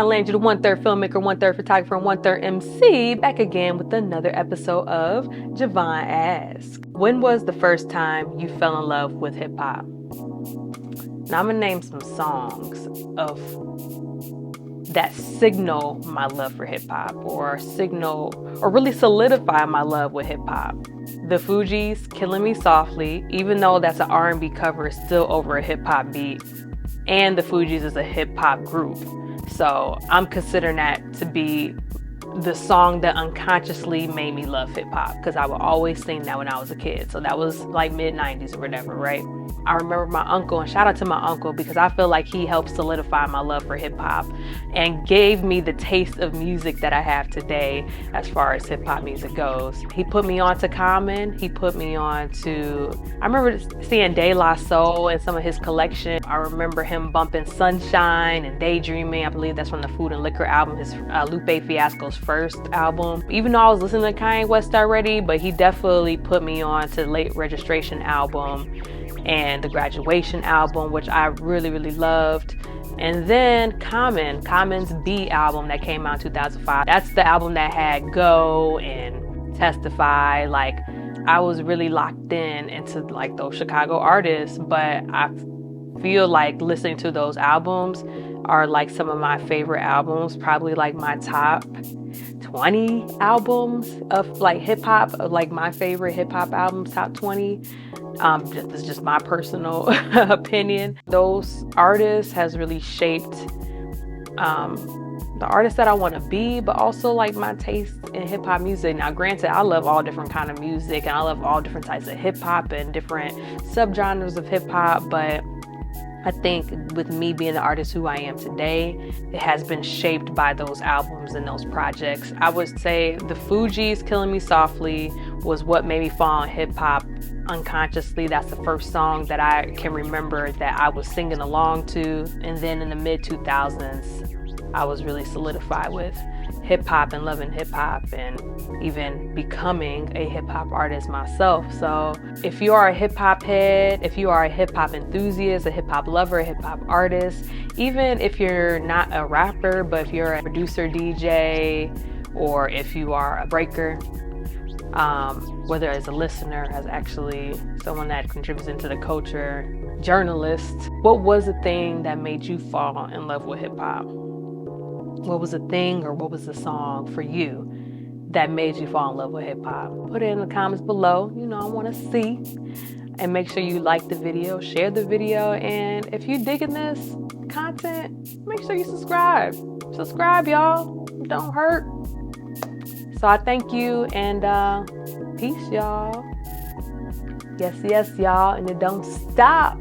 I'm Landry, the 1/3 filmmaker, 1/3 photographer, and 1/3 MC, back again with another episode of Jovan Ask. When was the first time you fell in love with hip hop? Now I'm gonna name some songs that signal my love for hip hop, or really solidify my love with hip hop. The Fugees, Killing Me Softly, even though that's an R&B cover, it's still over a hip hop beat. And the Fugees is a hip hop group. So I'm considering that to be the song that unconsciously made me love hip hop, because I would always sing that when I was a kid. So that was like mid-90s or whatever, right? I remember my uncle, and shout out to my uncle, because I feel like he helped solidify my love for hip hop and gave me the taste of music that I have today as far as hip hop music goes. He put me on to Common. He put me on to, I remember seeing De La Soul and some of his collection. I remember him bumping Sunshine and Daydreaming. I believe that's from the Food and Liquor album, his Lupe Fiasco's first album. Even though I was listening to Kanye West already, but he definitely put me on to the Late Registration album and the Graduation album, which I really loved. And then Common's B album that came out in 2005. That's the album that had Go and Testify. Like, I was really locked into like those Chicago artists, but I feel like listening to those albums are like some of my favorite albums, probably like my top 20 albums of like hip hop, of like my favorite hip hop albums, top 20. This is just my personal opinion. Those artists has really shaped the artist that I want to be, but also like my taste in hip hop music. Now, granted, I love all different kind of music, and I love all different types of hip hop and different subgenres of hip hop, but I think with me being the artist who I am today, it has been shaped by those albums and those projects. I would say the Fugees, Killing Me Softly, was what made me fall in hip hop unconsciously. That's the first song that I can remember that I was singing along to. And then in the mid 2000s, I was really solidified with hip hop and loving hip hop, and even becoming a hip hop artist myself. So if you are a hip hop head, if you are a hip hop enthusiast, a hip hop lover, a hip hop artist, even if you're not a rapper, but if you're a producer, DJ, or if you are a breaker, whether as a listener, as actually someone that contributes into the culture, journalist, what was the thing that made you fall in love with hip hop? What was the thing, or what was the song for you that made you fall in love with hip hop? Put it in the comments below. You know, I want to see. And make sure you like the video, share the video, and if you're digging this content, make sure you subscribe. Subscribe, y'all. It don't hurt. So I thank you, and peace, y'all. Yes, y'all, and it don't stop.